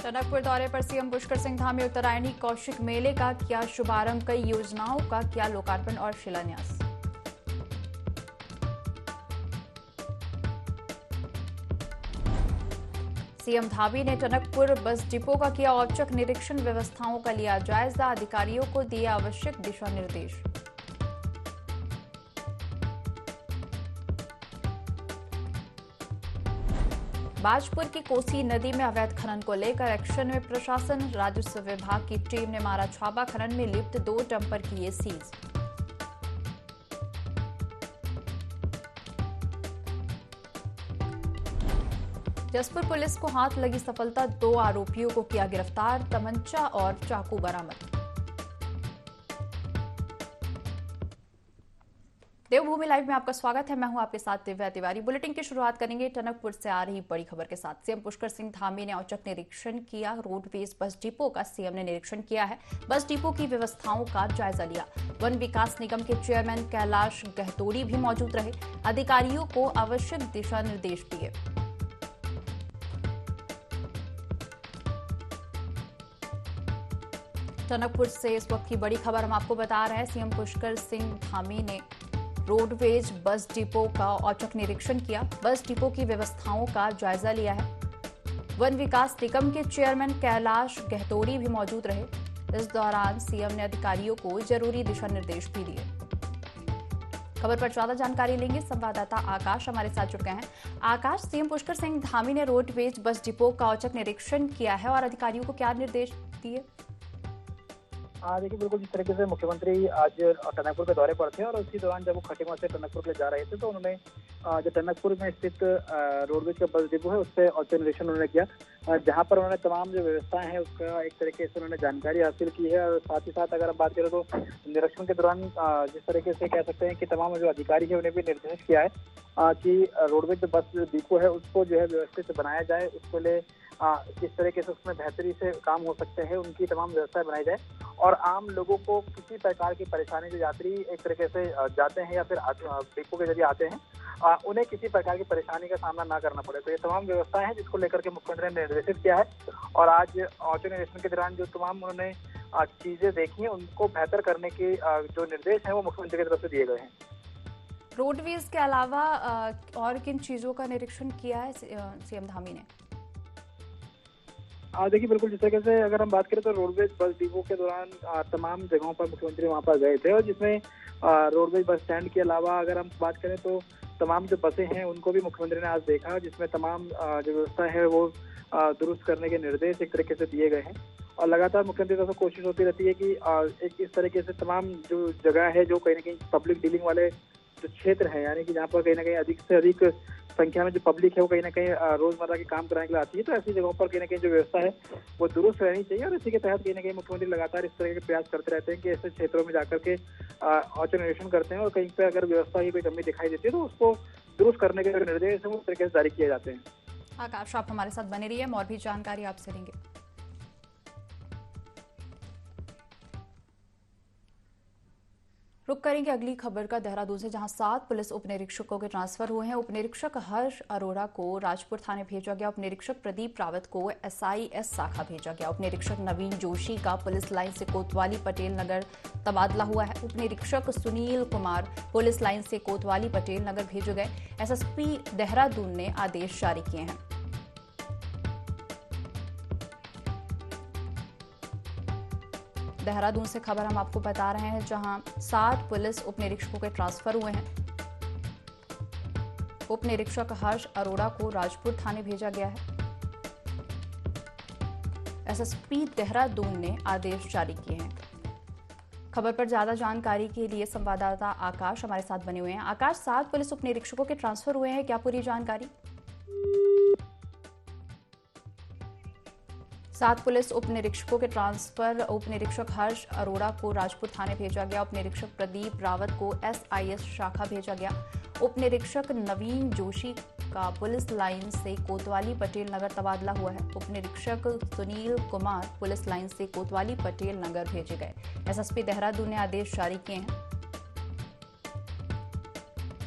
टनकपुर दौरे पर सीएम पुष्कर सिंह धामी उत्तरायणी कौशिक मेले का किया शुभारंभ, कई योजनाओं का किया लोकार्पण और शिलान्यास। सीएम धामी ने टनकपुर बस डिपो का किया औचक निरीक्षण, व्यवस्थाओं का लिया जायजा, अधिकारियों को दिए आवश्यक दिशा निर्देश। बाजपुर की कोसी नदी में अवैध खनन को लेकर एक्शन में प्रशासन, राजस्व विभाग की टीम ने मारा छापा, खनन में लिप्त 2 डंपर किए सीज। जसपुर पुलिस को हाथ लगी सफलता, 2 आरोपियों को किया गिरफ्तार, तमंचा और चाकू बरामद। देवभूमि लाइव में आपका स्वागत है। मैं हूं आपके साथ दिव्या तिवारी। बुलेटिन की शुरुआत करेंगे टनकपुर से आ रही बड़ी खबर के साथ। सीएम पुष्कर सिंह धामी ने औचक निरीक्षण किया। रोडवेज बस डिपो का सीएम ने निरीक्षण किया है। बस डिपो की व्यवस्थाओं का जायजा लिया। वन विकास निगम के चेयरमैन कैलाश गहतोड़ी भी मौजूद रहे। अधिकारियों को आवश्यक दिशा निर्देश दिए। टनकपुर से इस वक्त की बड़ी खबर हम आपको बता रहे हैं। सीएम पुष्कर सिंह धामी ने रोडवेज बस डिपो का औचक निरीक्षण किया। बस डिपो की व्यवस्थाओं का जायजा लिया है। वन विकास निगम के चेयरमैन कैलाश गहतोड़ी भी मौजूद रहे। इस दौरान सीएम ने अधिकारियों को जरूरी दिशा निर्देश भी दिए। खबर पर ज्यादा जानकारी लेंगे, संवाददाता आकाश हमारे साथ जुड़ गए हैं। आकाश, सीएम पुष्कर सिंह धामी ने रोडवेज बस डिपो का औचक निरीक्षण किया है और अधिकारियों को क्या निर्देश दिए? देखिए, बिल्कुल जिस तरीके से मुख्यमंत्री आज टनकपुर के दौरे पर थे और उसी दौरान जब वो खटीमा से टनकपुर के लिए जा रहे थे तो उन्होंने जो टनकपुर में स्थित रोडवेज का बस डिपो है उससे औचक निरीक्षण उन्होंने किया, जहां पर उन्होंने तमाम जो व्यवस्थाएं हैं उसका एक तरीके से उन्होंने जानकारी हासिल की है। और साथ ही साथ अगर हम बात करें तो निरीक्षण के दौरान जिस तरीके से कह सकते हैं कि तमाम जो अधिकारी है उन्हें भी निर्देश किया है कि रोडवेज जो बस डिपो है उसको जो है व्यवस्थित बनाया जाए, उसके लिए किस तरीके से उसमें बेहतरी से काम हो सकते हैं उनकी तमाम व्यवस्थाएं बनाई जाए और आम लोगों को किसी प्रकार की परेशानी, जो यात्री एक तरीके से जाते हैं या फिर डिपो के जरिए आते हैं, उन्हें किसी प्रकार की परेशानी का सामना ना करना पड़े। तो ये तमाम व्यवस्थाएं हैं जिसको लेकर के मुख्यमंत्री ने निर्देशित किया है और आज औचक निरीक्षण के दौरान जो तमाम उन्होंने चीजें देखी हैं उनको बेहतर करने के जो निर्देश हैं वो मुख्यमंत्री की तरफ से दिए गए हैं। रोडवेज के अलावा और किन चीजों का निरीक्षण किया है सीएम धामी ने? देखिए, बिल्कुल जिस तरीके से अगर हम बात करें तो रोडवेज बस डिपो के दौरान तमाम जगहों पर मुख्यमंत्री वहां पर गए थे और जिसमें रोडवेज बस स्टैंड के अलावा अगर हम बात करें तो तमाम जो बसें हैं उनको भी मुख्यमंत्री ने आज देखा, जिसमें तमाम जो व्यवस्था है वो दुरुस्त करने के निर्देश एक तरीके से दिए गए हैं। और लगातार मुख्यमंत्री की तरफ से कोशिश होती रहती है कि एक इस तरीके से तमाम जो जगह है जो कहीं ना कहीं पब्लिक डीलिंग वाले जो क्षेत्र है, यानी कि जहाँ पर कहीं ना कहीं अधिक से अधिक संख्या में जो पब्लिक है वो कहीं ना कहीं रोजमर्रा के काम कराने के लिए आती है, तो ऐसी जगहों पर कहीं ना कहीं जो व्यवस्था है वो दुरुस्त रहनी चाहिए। और इसी के तहत कहीं ना कहीं मुख्यमंत्री लगातार इस तरह के प्रयास करते रहते हैं कि ऐसे क्षेत्रों में जाकर के औचक निरीक्षण करते हैं और कहीं पर अगर व्यवस्था की कोई कमी दिखाई देती है तो उसको दुरुस्त करने के निर्देश है वो इस तरीके से जारी किए जाते हैं। आकाश, आप हमारे साथ बने रहिए, हम और भी जानकारी आपसे लेंगे। रुक करेंगे अगली खबर का देहरादून से, जहां 7 पुलिस उप निरीक्षकों के ट्रांसफर हुए हैं। उप निरीक्षक हर्ष अरोड़ा को राजपुर थाने भेजा गया। उप निरीक्षक प्रदीप रावत को SIS शाखा भेजा गया। उप निरीक्षक नवीन जोशी का पुलिस लाइन से कोतवाली पटेल नगर तबादला हुआ है। उप निरीक्षक सुनील कुमार पुलिस लाइन से कोतवाली पटेल नगर भेजे गए। SSP देहरादून ने आदेश जारी किए हैं। देहरादून से खबर हम आपको बता रहे हैं, जहां 7 पुलिस उप निरीक्षकों के ट्रांसफर हुए हैं। उप निरीक्षक हर्ष अरोड़ा को राजपुर थाने भेजा गया है। SSP देहरादून ने आदेश जारी किए हैं। खबर पर ज्यादा जानकारी के लिए संवाददाता आकाश हमारे साथ बने हुए हैं। आकाश, 7 पुलिस उप निरीक्षकों के ट्रांसफर हुए हैं, क्या पूरी जानकारी? 7 पुलिस उप निरीक्षकों के ट्रांसफर। उप निरीक्षक हर्ष अरोड़ा को राजपुर थाने भेजा गया। उप निरीक्षक प्रदीप रावत को SIS शाखा भेजा गया। उप निरीक्षक नवीन जोशी का पुलिस लाइन से कोतवाली पटेल नगर तबादला हुआ है। उप निरीक्षक सुनील कुमार पुलिस लाइन से कोतवाली पटेल नगर भेजे गए। SSP देहरादून ने आदेश जारी किए हैं।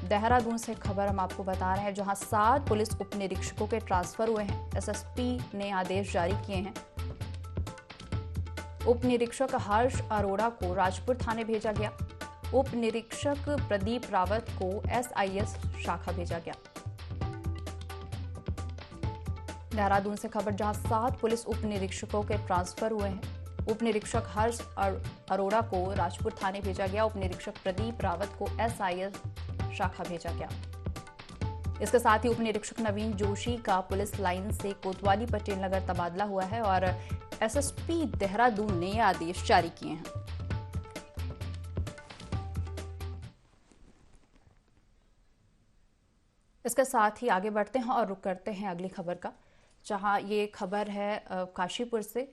देहरादून से खबर हम आपको बता रहे हैं, जहां 7 पुलिस उप निरीक्षकों के ट्रांसफर हुए हैं। एसएसपी ने आदेश जारी किए हैं। उप निरीक्षक हर्ष अरोड़ा को राजपुर थाने भेजा गया। उप निरीक्षक प्रदीप रावत को एसआईएस शाखा भेजा गया। देहरादून से खबर, जहां 7 पुलिस उप निरीक्षकों के ट्रांसफर हुए हैं। उप निरीक्षक हर्ष अरोड़ा को राजपुर थाने भेजा गया। उप निरीक्षक प्रदीप रावत को एसआईएस शाखा भेजा गया। इसके साथ ही उप निरीक्षक नवीन जोशी का पुलिस लाइन से कोतवाली पटेल नगर तबादला हुआ है और एसएसपी देहरादून ने यह आदेश जारी किए हैं। इसके साथ ही आगे बढ़ते हैं और रुक करते हैं अगली खबर का, जहां ये खबर है काशीपुर से।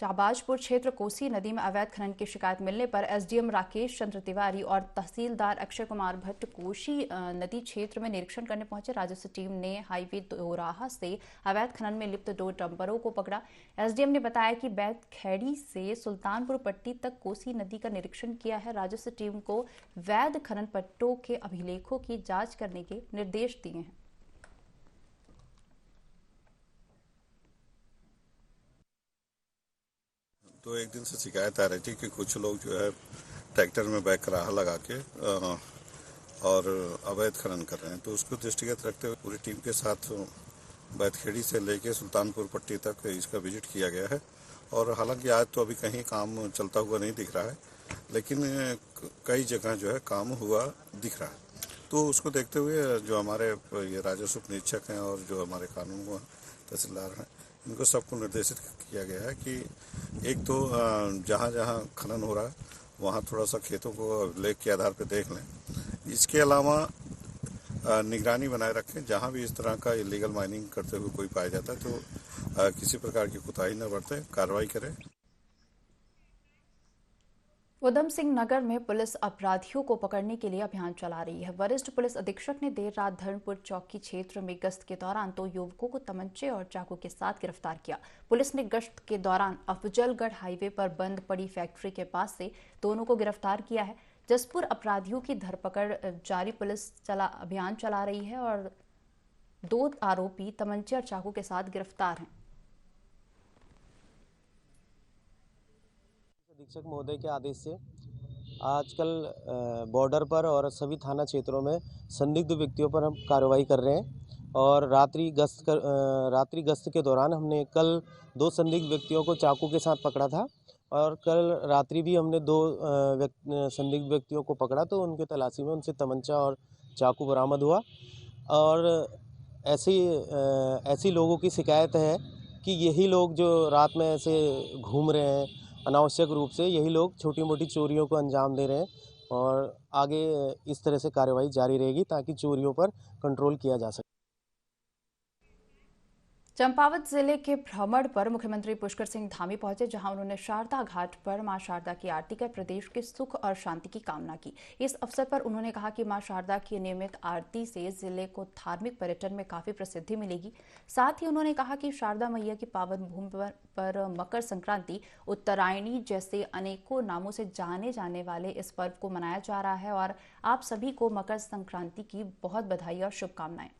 शाहबाजपुर क्षेत्र कोसी नदी में अवैध खनन की शिकायत मिलने पर एसडीएम राकेश चंद्र तिवारी और तहसीलदार अक्षय कुमार भट्ट कोसी नदी क्षेत्र में निरीक्षण करने पहुंचे। राजस्व टीम ने हाईवे दोराहा से अवैध खनन में लिप्त 2 डंपरों को पकड़ा। एसडीएम ने बताया कि बैतखेड़ी से सुल्तानपुर पट्टी तक कोसी नदी का निरीक्षण किया है। राजस्व टीम को वैध खनन पट्टों के अभिलेखों की जाँच करने के निर्देश दिए हैं। तो एक दिन से शिकायत आ रही थी कि कुछ लोग जो है ट्रैक्टर में बैकराहा लगा के और अवैध खनन कर रहे हैं। तो उसको दृष्टिगत रखते हुए पूरी टीम के साथ बैतखेड़ी से लेके सुल्तानपुर पट्टी तक इसका विजिट किया गया है। और हालांकि आज तो अभी कहीं काम चलता हुआ नहीं दिख रहा है, लेकिन कई जगह जो है काम हुआ दिख रहा है। तो उसको देखते हुए जो हमारे ये राजस्व निरीक्षक हैं और जो हमारे कानून तहसीलदार हैं, इनको सबको निर्देशित किया गया है कि एक तो जहाँ जहाँ खनन हो रहा है वहाँ थोड़ा सा खेतों को अभिलेख के आधार पर देख लें। इसके अलावा निगरानी बनाए रखें। जहाँ भी इस तरह का इलीगल माइनिंग करते हुए कोई पाया जाता है तो किसी प्रकार की कोताही न बरतें, कार्रवाई करें। उधम सिंह नगर में पुलिस अपराधियों को पकड़ने के लिए अभियान चला रही है। वरिष्ठ पुलिस अधीक्षक ने देर रात धर्मपुर चौकी क्षेत्र में गश्त के दौरान 2 युवकों को तमंचे और चाकू के साथ गिरफ्तार किया। पुलिस ने गश्त के दौरान अफजलगढ़ हाईवे पर बंद पड़ी फैक्ट्री के पास से दोनों को गिरफ्तार किया है। जसपुर अपराधियों की धरपकड़ जारी, पुलिस अभियान चला रही है और 2 आरोपी तमंचे और चाकू के साथ गिरफ्तार हैं। अधीक्षक महोदय के आदेश से आजकल बॉर्डर पर और सभी थाना क्षेत्रों में संदिग्ध व्यक्तियों पर हम कार्रवाई कर रहे हैं। और रात्रि गश्त के दौरान हमने कल 2 संदिग्ध व्यक्तियों को चाकू के साथ पकड़ा था और कल रात्रि भी हमने 2 संदिग्ध व्यक्तियों को पकड़ा, तो उनके तलाशी में उनसे तमंचा और चाकू बरामद हुआ। और ऐसी लोगों की शिकायत है कि यही लोग जो रात में ऐसे घूम रहे हैं अनावश्यक रूप से, यही लोग छोटी मोटी चोरियों को अंजाम दे रहे हैं और आगे इस तरह से कार्रवाई जारी रहेगी ताकि चोरियों पर कंट्रोल किया जा सके। चंपावत जिले के भ्रमण पर मुख्यमंत्री पुष्कर सिंह धामी पहुंचे, जहां उन्होंने शारदा घाट पर मां शारदा की आरती कर प्रदेश के सुख और शांति की कामना की। इस अवसर पर उन्होंने कहा कि मां शारदा की नियमित आरती से जिले को धार्मिक पर्यटन में काफी प्रसिद्धि मिलेगी। साथ ही उन्होंने कहा कि शारदा मैया की पावन भूमि पर मकर संक्रांति, उत्तरायणी जैसे अनेकों नामों से जाने जाने वाले इस पर्व को मनाया जा रहा है और आप सभी को मकर संक्रांति की बहुत बधाई और शुभकामनाएं।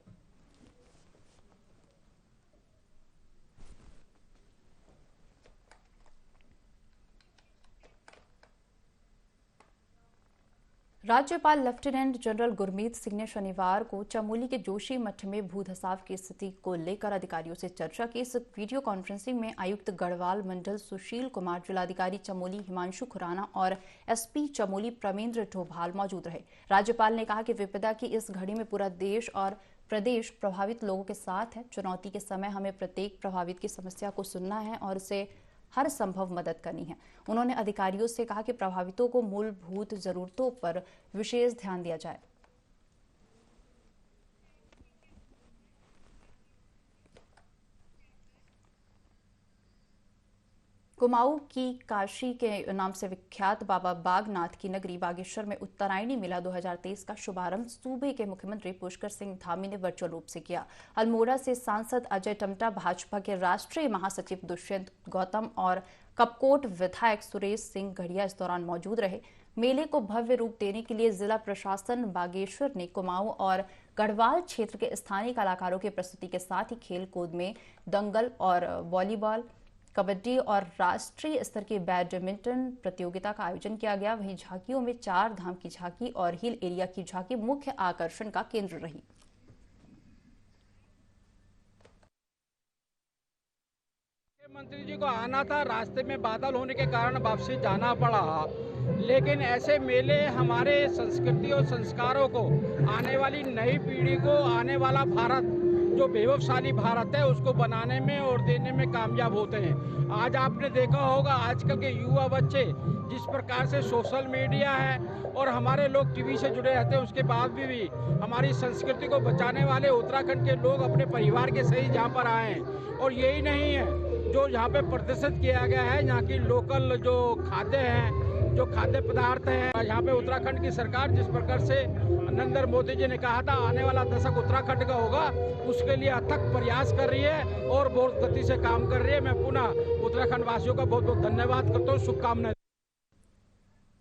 राज्यपाल लेफ्टिनेंट जनरल गुरमीत सिंह ने शनिवार को चमोली के जोशी मठ में भूधसाव की स्थिति को लेकर अधिकारियों से चर्चा की। इस वीडियो कॉन्फ्रेंसिंग में आयुक्त गढ़वाल मंडल सुशील कुमार, जिलाधिकारी चमोली हिमांशु खुराना और एसपी चमोली प्रमेंद्र डोभाल मौजूद रहे। राज्यपाल ने कहा कि विपदा की इस घड़ी में पूरा देश और प्रदेश प्रभावित लोगों के साथ है। चुनौती के समय हमें प्रत्येक प्रभावित की समस्या को सुनना है और उसे हर संभव मदद करनी है। उन्होंने अधिकारियों से कहा कि प्रभावितों को मूलभूत जरूरतों पर विशेष ध्यान दिया जाए। कुमाऊं की काशी के नाम से विख्यात बाबा बागनाथ की नगरी बागेश्वर में उत्तरायणी मेला 2023 का शुभारंभ सूबे के मुख्यमंत्री पुष्कर सिंह धामी ने वर्चुअल रूप से किया। अल्मोड़ा से सांसद अजय टमटा, भाजपा के राष्ट्रीय महासचिव दुष्यंत गौतम और कपकोट विधायक सुरेश सिंह गढ़िया इस दौरान मौजूद रहे। मेले को भव्य रूप देने के लिए जिला प्रशासन बागेश्वर ने कुमाऊं और गढ़वाल क्षेत्र के स्थानीय कलाकारों की प्रस्तुति के साथ ही खेल कूद में दंगल और वॉलीबॉल, कबड्डी और राष्ट्रीय स्तर की बैडमिंटन प्रतियोगिता का आयोजन किया गया। वहीं झांकियों में 4 धाम की झांकी और हिल एरिया की झांकी मुख्य आकर्षण का केंद्र रही। मुख्यमंत्री जी को आना था, रास्ते में बादल होने के कारण वापसी जाना पड़ा, लेकिन ऐसे मेले हमारे संस्कृति और संस्कारों को, आने वाली नई पीढ़ी को आने वाला भारत जो वैभवशाली भारत है उसको बनाने में और देने में कामयाब होते हैं। आज आपने देखा होगा आजकल के युवा बच्चे जिस प्रकार से सोशल मीडिया है और हमारे लोग टीवी से जुड़े रहते हैं, उसके बाद भी हमारी संस्कृति को बचाने वाले उत्तराखंड के लोग अपने परिवार के सहित यहाँ पर आए हैं। और यही नहीं है जो यहाँ पे प्रदर्शित किया गया है, यहाँ की लोकल जो खाद्य हैं, जो खाद्य पदार्थ हैं, यहाँ पे उत्तराखंड की सरकार जिस प्रकार से नरेंद्र मोदी जी ने कहा था आने वाला दशक उत्तराखंड का होगा, उसके लिए अथक प्रयास कर रही है और बहुत गति से काम कर रही है। मैं पुनः उत्तराखंड वासियों का बहुत बहुत धन्यवाद करता हूँ, शुभकामनाएं।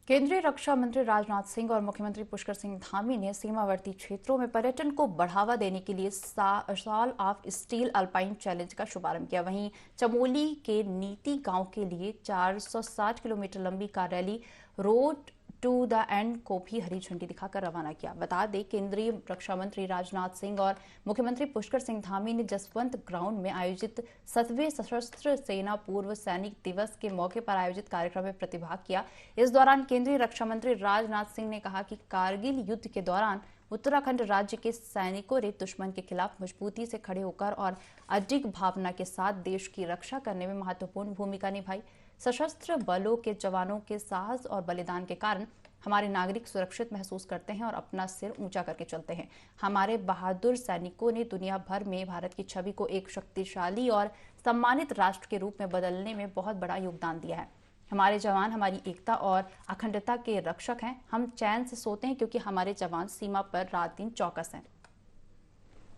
केंद्रीय रक्षा मंत्री राजनाथ सिंह और मुख्यमंत्री पुष्कर सिंह धामी ने सीमावर्ती क्षेत्रों में पर्यटन को बढ़ावा देने के लिए soul of steel alpine challenge का शुभारंभ किया। वहीं चमोली के नीति गांव के लिए 460 किलोमीटर लंबी car rally road to the end को भी हरी झंडी दिखाकर रवाना किया। बता दें, केंद्रीय रक्षा मंत्री राजनाथ सिंह और मुख्यमंत्री पुष्कर सिंह धामी ने जसवंत ग्राउंड में आयोजित 7वें सशस्त्र सेना पूर्व सैनिक दिवस के मौके पर आयोजित कार्यक्रम में प्रतिभाग किया। इस दौरान केंद्रीय रक्षा मंत्री राजनाथ सिंह ने कहा कि कारगिल युद्ध के दौरान उत्तराखंड राज्य के सैनिकों ने दुश्मन के खिलाफ मजबूती से खड़े होकर और अडिग भावना के साथ देश की रक्षा करने में महत्वपूर्ण भूमिका निभाई। सशस्त्र बलों के जवानों के साहस और बलिदान के कारण हमारे नागरिक सुरक्षित महसूस करते हैं और अपना सिर ऊंचा करके चलते हैं। हमारे बहादुर सैनिकों ने दुनिया भर में भारत की छवि को एक शक्तिशाली और सम्मानित राष्ट्र के रूप में बदलने में बहुत बड़ा योगदान दिया है। हमारे जवान हमारी एकता और अखंडता के रक्षक हैं। हम चैन से सोते हैं क्योंकि हमारे जवान सीमा पर रात दिन चौकस हैं।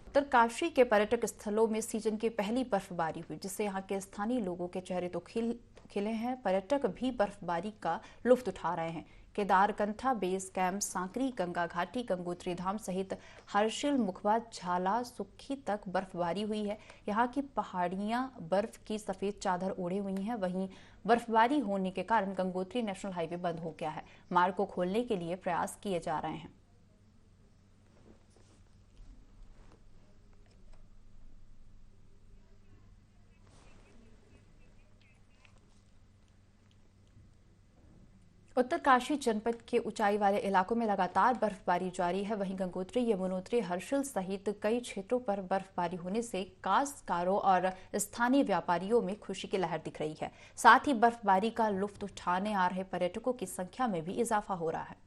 उत्तरकाशी के पर्यटक स्थलों में सीजन की पहली बर्फबारी हुई, जिससे यहाँ के स्थानीय लोगों के चेहरे तो खिले हैं। पर्यटक भी बर्फबारी का लुत्फ उठा रहे हैं। केदारकंठा बेस कैंप, सांकरी, गंगा घाटी, गंगोत्री धाम सहित हर्षिल, मुखबा, झाला, सुखी तक बर्फबारी हुई है। यहाँ की पहाड़ियां बर्फ की सफेद चादर ओढ़े हुई हैं। वहीं बर्फबारी होने के कारण गंगोत्री नेशनल हाईवे बंद हो गया है। मार्ग को खोलने के लिए प्रयास किए जा रहे हैं। उत्तरकाशी जनपद के ऊंचाई वाले इलाकों में लगातार बर्फबारी जारी है। वहीं गंगोत्री, यमुनोत्री, हर्षिल सहित कई क्षेत्रों पर बर्फबारी होने से काश्तकारों और स्थानीय व्यापारियों में खुशी की लहर दिख रही है। साथ ही बर्फबारी का लुत्फ उठाने आ रहे पर्यटकों की संख्या में भी इजाफा हो रहा है।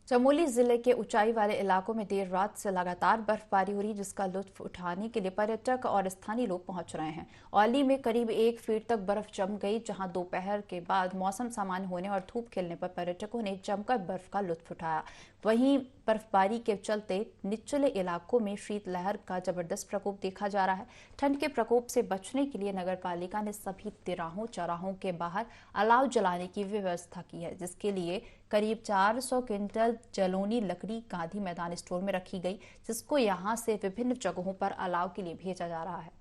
चमोली जिले के ऊंचाई वाले इलाकों में देर रात से लगातार बर्फबारी हो रही, जिसका लुत्फ उठाने के लिए पर्यटक और स्थानीय लोग पहुंच रहे हैं। औली में करीब 1 फीट तक बर्फ जम गई, जहां दोपहर के बाद मौसम सामान्य होने और धूप खिलने पर पर्यटकों ने जमकर बर्फ का लुत्फ उठाया। वहीं बर्फबारी के चलते निचले इलाकों में शीतलहर का जबरदस्त प्रकोप देखा जा रहा है। ठंड के प्रकोप से बचने के लिए नगर पालिका ने सभी तिराहों चौराहों के बाहर अलाव जलाने की व्यवस्था की है, जिसके लिए करीब 400 क्विंटल जलोनी लकड़ी गांधी मैदान स्टोर में रखी गई, जिसको यहां से विभिन्न जगहों पर अलाव के लिए भेजा जा रहा है।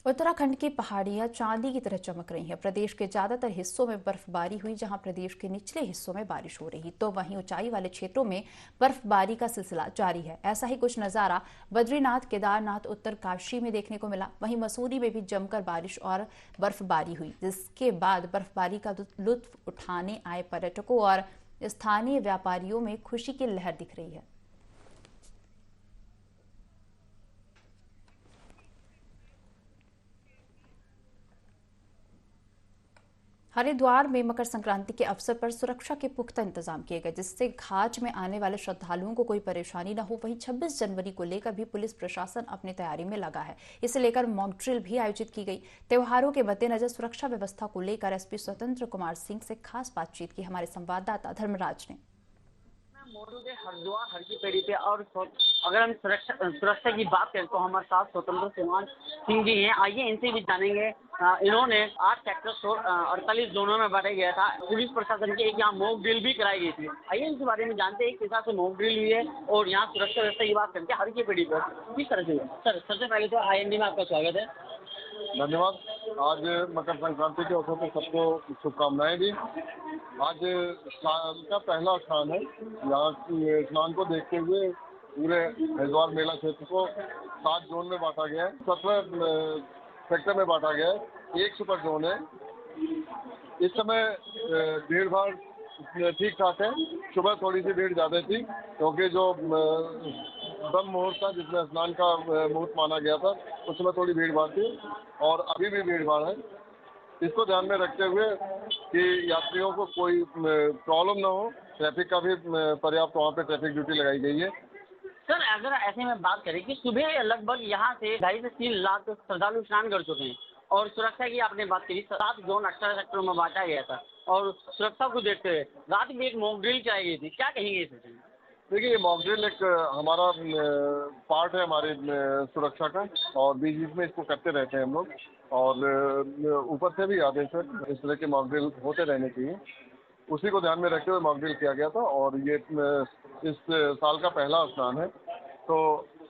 उत्तराखंड की पहाड़ियां चांदी की तरह चमक रही हैं। प्रदेश के ज्यादातर हिस्सों में बर्फबारी हुई, जहां प्रदेश के निचले हिस्सों में बारिश हो रही, तो वहीं ऊंचाई वाले क्षेत्रों में बर्फबारी का सिलसिला जारी है। ऐसा ही कुछ नजारा बद्रीनाथ, केदारनाथ, उत्तरकाशी में देखने को मिला। वहीं मसूरी में भी जमकर बारिश और बर्फबारी हुई, जिसके बाद बर्फबारी का लुत्फ उठाने आए पर्यटकों और स्थानीय व्यापारियों में खुशी की लहर दिख रही है। हरिद्वार में मकर संक्रांति के अवसर पर सुरक्षा के पुख्ता इंतजाम किए गए, जिससे घाट में आने वाले श्रद्धालुओं को कोई परेशानी न हो। वहीं 26 जनवरी को लेकर भी पुलिस प्रशासन अपनी तैयारी में लगा है। इसे लेकर मॉक ड्रिल भी आयोजित की गई। त्योहारों के मद्देनजर सुरक्षा व्यवस्था को लेकर एसपी स्वतंत्र कुमार सिंह से खास बातचीत की हमारे संवाददाता धर्मराज ने। मौजूद है हरिद्वार हर की पेड़ी पे, और अगर हम सुरक्षा की बात करें तो हमारे साथ स्वतंत्र कुमार सिंह जी हैं। आइए इनसे भी जानेंगे। इन्होंने 8 सेक्टर 48 जोनों में बांटा गया था। पुलिस प्रशासन की एक यहाँ मॉक ड्रिल भी कराई गई थी। आइए इनके बारे में जानते हैं किस हिसाब से मॉक ड्रिल हुई है और यहाँ सुरक्षा व्यवस्था की बात करते हैं हर की पेड़ी पर किस तरह से। सर, सबसे पहले तो IND में आपका स्वागत है। धन्यवाद। आज मकर संक्रांति के अवसर पर सबको शुभकामनाएं दी। आज साल का पहला स्नान है। यहाँ स्नान को देखते हुए पूरे हरिद्वार मेला क्षेत्र को 7 जोन में बांटा गया है। 17 सेक्टर में बांटा गया है। 1 सुपर जोन है। इस समय भीड़ भाड़ ठीक ठाक है। सुबह थोड़ी सी भीड़ ज्यादा थी क्योंकि जो ब्रह्म मुहूर्त था जिसमें स्नान का मुहूर्त माना गया था, उस समय थोड़ी भीड़ भाड़ थी और अभी भी भीड़ भाड़ है। इसको ध्यान में रखते हुए कि यात्रियों को कोई प्रॉब्लम ना हो, ट्रैफिक का भी पर्याप्त वहाँ पे ट्रैफिक ड्यूटी लगाई गई है। सर, अगर ऐसे में बात करें कि सुबह लगभग यहाँ से 2.5 से 3 लाख श्रद्धालु स्नान कर चुके हैं और सुरक्षा की आपने बात करी, 7 जोन 18 सेक्टरों में बांटा गया था और सुरक्षा को देखते हुए रात में एक मॉक ड्रिल कराई गई थी, क्या कहेंगे इस विषय में? देखिए, ये मॉक ड्रिल एक हमारा पार्ट है हमारे सुरक्षा का और बीच बीच में इसको करते रहते हैं हम लोग और ऊपर से भी आदेश है इस तरह के मॉक ड्रिल होते रहने चाहिए। उसी को ध्यान में रखते हुए मॉक ड्रिल किया गया था और ये इस साल का पहला स्नान है, तो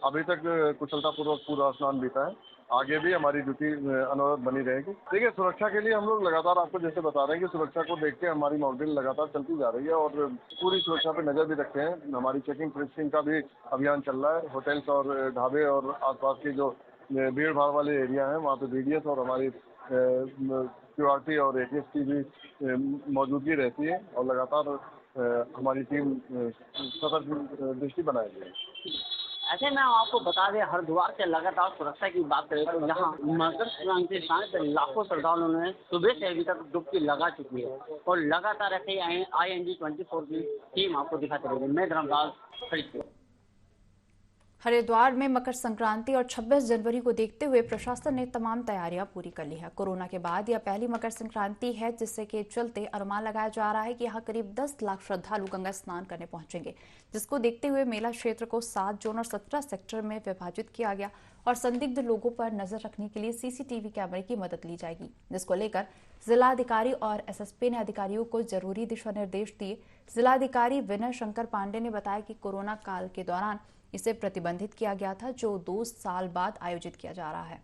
अभी तक कुशलतापूर्वक पूरा स्नान बीता है। आगे भी हमारी ड्यूटी अनवरत बनी रहेगी। देखिए, सुरक्षा के लिए हम लोग लगातार आपको जैसे बता रहे हैं कि सुरक्षा को देख के हमारी मॉक ड्रिल लगातार चलती जा रही है और पूरी सुरक्षा पे नज़र भी रखते हैं। हमारी चेकिंग फ्रिस्किंग का भी अभियान चल रहा है। होटल्स और ढाबे और आसपास के जो भीड़ भाड़ वाले एरिया हैं वहाँ पे BDS और हमारी QRT और ATF की भी मौजूदगी रहती है और लगातार हमारी टीम सतर्क दृष्टि बनाए हुई है। ऐसे में आपको बता दें, हरिद्वार से लगातार सुरक्षा की बात करें तो यहाँ मकर संक्रांति स्नान से लाखों श्रद्धालुओं ने सुबह से अभी तक डुबकी लगा चुकी है और लगातार ऐसे IND 24 की टीम आपको दिखाते रहेगी। मैं धर्मराज खरीद। हरिद्वार में मकर संक्रांति और 26 जनवरी को देखते हुए प्रशासन ने तमाम तैयारियां पूरी कर ली है। कोरोना के बाद यह पहली मकर संक्रांति है, जिससे के चलते अनुमान लगाया जा रहा है कि यहां करीब 10 लाख श्रद्धालु गंगा स्नान करने पहुंचेंगे, जिसको देखते हुए मेला क्षेत्र को 7 जोन और 17 सेक्टर में विभाजित किया गया और संदिग्ध लोगों पर नजर रखने के लिए CCTV कैमरे की मदद ली जाएगी, जिसको लेकर जिलाधिकारी और SSP ने अधिकारियों को जरूरी दिशा निर्देश दिए। जिलाधिकारी विनय शंकर पांडे ने बताया कि कोरोना काल के दौरान इसे प्रतिबंधित किया गया था, जो 2 साल बाद आयोजित किया जा रहा है।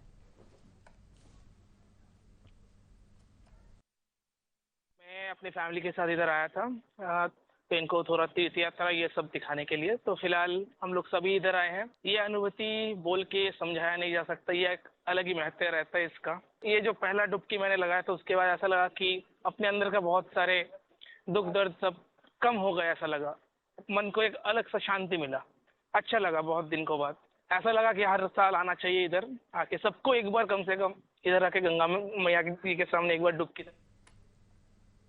मैं अपनी फैमिली के साथ इधर आया था तो इनको थोड़ा तीर्थ यात्रा ये सब दिखाने के लिए, तो फिलहाल हम लोग सभी इधर आए हैं। ये अनुभूति बोल के समझाया नहीं जा सकता, ये एक अलग ही महत्व रहता है इसका। ये जो पहला डुबकी मैंने लगाया था उसके बाद ऐसा लगा कि अपने अंदर का बहुत सारे दुख दर्द सब कम हो गया, ऐसा लगा। मन को एक अलग सा शांति मिला, अच्छा लगा। बहुत दिन को बाद ऐसा लगा कि हर साल आना चाहिए इधर आके, सबको एक बार कम से कम इधर आके गंगा मैया के सामने एक बार डुबकी।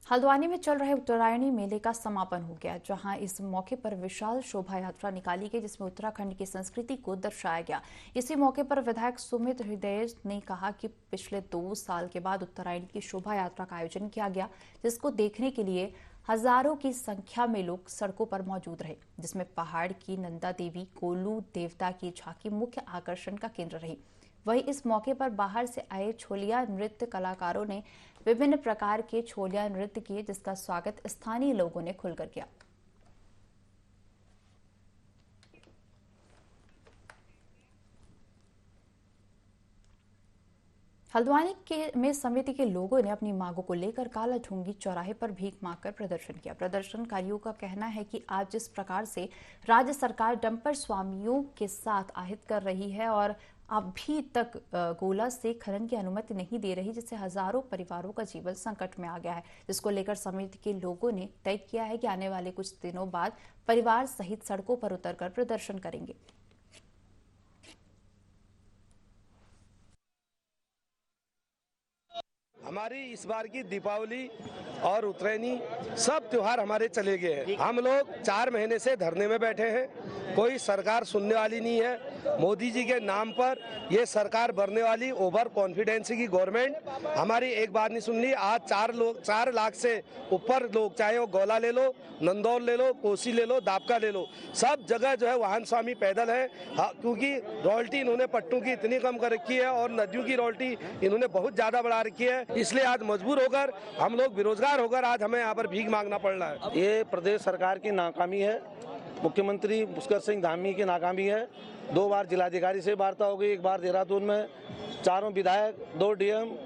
हल्द्वानी में चल रहे उत्तरायणी मेले का समापन हो गया, जहां इस मौके पर विशाल शोभा यात्रा निकाली गई, जिसमें उत्तराखंड की संस्कृति को दर्शाया गया। इसी मौके पर विधायक सुमित हृदय ने कहा कि पिछले 2 साल के बाद उत्तरायणी की शोभा यात्रा का आयोजन किया गया, जिसको देखने के लिए हजारों की संख्या में लोग सड़कों पर मौजूद रहे, जिसमें पहाड़ की नंदा देवी कोल्लू देवता की झांकी मुख्य आकर्षण का केंद्र रही। वहीं इस मौके पर बाहर से आए छोलिया नृत्य कलाकारों ने विभिन्न प्रकार के छोलिया नृत्य किए, जिसका स्वागत स्थानीय लोगों ने खुलकर किया। हल्द्वानी में समिति के लोगों ने अपनी मांगों को लेकर काला ढूंगी चौराहे पर भीख मांगकर प्रदर्शन किया। प्रदर्शनकारियों का कहना है कि आज जिस प्रकार से राज्य सरकार डंपर स्वामियों के साथ आहित कर रही है और अभी तक गोला से खनन की अनुमति नहीं दे रही, जिससे हजारों परिवारों का जीवन संकट में आ गया है, जिसको लेकर समिति के लोगों ने तय किया है कि आने वाले कुछ दिनों बाद परिवार सहित सड़कों पर उतरकर प्रदर्शन करेंगे। हमारी इस बार की दीपावली और उत्तरायणी सब त्योहार हमारे चले गए हैं। हम लोग 4 महीने से धरने में बैठे हैं, कोई सरकार सुनने वाली नहीं है। मोदी जी के नाम पर ये सरकार बढ़ने वाली ओवर कॉन्फिडेंस की गवर्नमेंट हमारी एक बात नहीं सुन ली। आज 4 लाख से ऊपर लोग, चाहे वो गौला ले लो, नंदौर ले लो, कोसी ले लो, दापका ले लो, सब जगह जो है वाहन स्वामी पैदल है। क्योंकि रॉयल्टी इन्होंने पट्टों की इतनी कम कर रखी है और नदियों की रॉयल्टी इन्होंने बहुत ज्यादा बढ़ा रखी है। इसलिए आज मजबूर होकर हम लोग बेरोजगार होकर आज हमें यहाँ पर भीख मांगना पड़ रहा है। ये प्रदेश सरकार की नाकामी है, मुख्यमंत्री पुष्कर सिंह धामी की नाकामी है। 2 बार जिलाधिकारी से वार्ता हो गई, 1 बार देहरादून में, 4 विधायक, 2 डीएम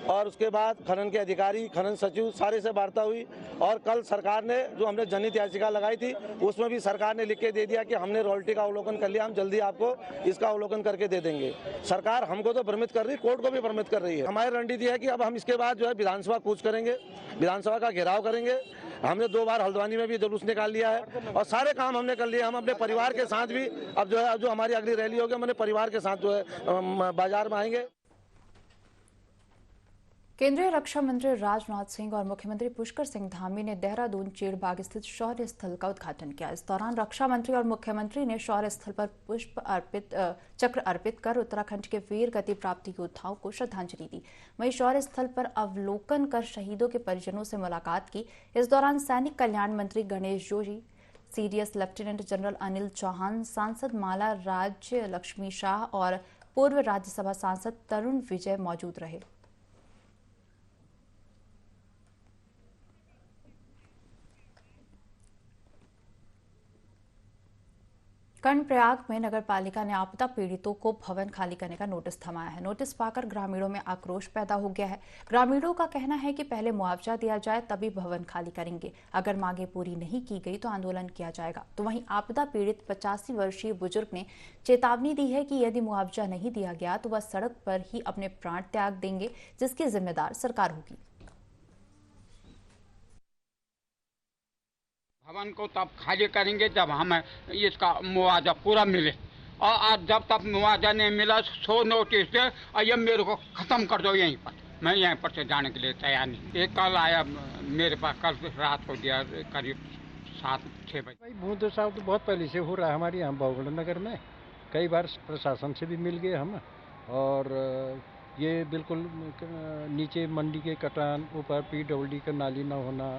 और उसके बाद खनन के अधिकारी, खनन सचिव, सारे से वार्ता हुई। और कल सरकार ने जो हमने जनहित याचिका लगाई थी उसमें भी सरकार ने लिख के दे दिया कि हमने रॉयल्टी का अवलोकन कर लिया, हम जल्दी आपको इसका अवलोकन करके दे देंगे। सरकार हमको तो भ्रमित कर रही है, कोर्ट को भी भ्रमित कर रही है। हमारी रणनीति है कि अब हम इसके बाद जो है विधानसभा कूच करेंगे, विधानसभा का घेराव करेंगे। हमने 2 बार हल्द्वानी में भी जुलूस निकाल लिया है और सारे काम हमने कर लिए। हम अपने परिवार के साथ भी अब जो है, जो हमारी अगली रैली होगी, हम अपने परिवार के साथ जो है बाजार में आएंगे। केंद्रीय रक्षा मंत्री राजनाथ सिंह और मुख्यमंत्री पुष्कर सिंह धामी ने देहरादून चीड़बाग स्थित शौर्य स्थल का उद्घाटन किया। इस दौरान रक्षा मंत्री और मुख्यमंत्री ने शौर्य स्थल पर चक्र अर्पित कर उत्तराखंड के वीर गति प्राप्त योद्धाओं को श्रद्धांजलि दी। वहीं शौर्य स्थल पर अवलोकन कर शहीदों के परिजनों से मुलाकात की। इस दौरान सैनिक कल्याण मंत्री Ganesh Joshi, CDS lieutenant general Anil Chauhan, सांसद माला राज्य लक्ष्मी शाह और पूर्व राज्यसभा सांसद तरुण विजय मौजूद रहे। कर्णप्रयाग में नगर पालिका ने आपदा पीड़ितों को भवन खाली करने का नोटिस थमाया है। नोटिस पाकर ग्रामीणों में आक्रोश पैदा हो गया है। ग्रामीणों का कहना है कि पहले मुआवजा दिया जाए तभी भवन खाली करेंगे। अगर मांगे पूरी नहीं की गई तो आंदोलन किया जाएगा। तो वहीं आपदा पीड़ित 85 वर्षीय बुजुर्ग ने चेतावनी दी है कि यदि मुआवजा नहीं दिया गया तो वह सड़क पर ही अपने प्राण त्याग देंगे, जिसकी जिम्मेदार सरकार होगी। भवन को तब खाली करेंगे जब हमें इसका मुआवजा पूरा मिले, और आज जब तक मुआवजा नहीं मिला 100 नोटिस दे और ये मेरे को खत्म कर दो यहीं पर। मैं यहीं पर से जाने के लिए तैयार नहीं। एक कल आया मेरे पास, कल रात को दिया करीब 7-6 बजे। भाई भूत साहब तो बहुत पहले से हो रहा है हमारे यहाँ बाहुगढ़ नगर में। कई बार प्रशासन से भी मिल गए हम, और ये बिल्कुल नीचे मंडी के कटान, ऊपर PWD का नाली न होना,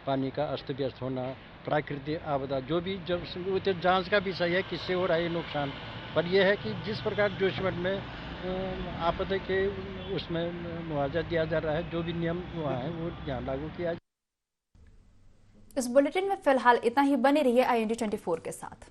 पानी का अस्त व्यस्त होना, प्राकृतिक आपदा, जो भी जब जांच का विषय है किससे हो रहा है नुकसान। पर यह है कि जिस प्रकार जोशीमठ में आपदा के उसमें मुआवजा दिया जा रहा है, जो भी नियम वहाँ है वो यहाँ लागू किया। इस बुलेटिन में फिलहाल इतना ही। बने रहिए IND 24 के साथ।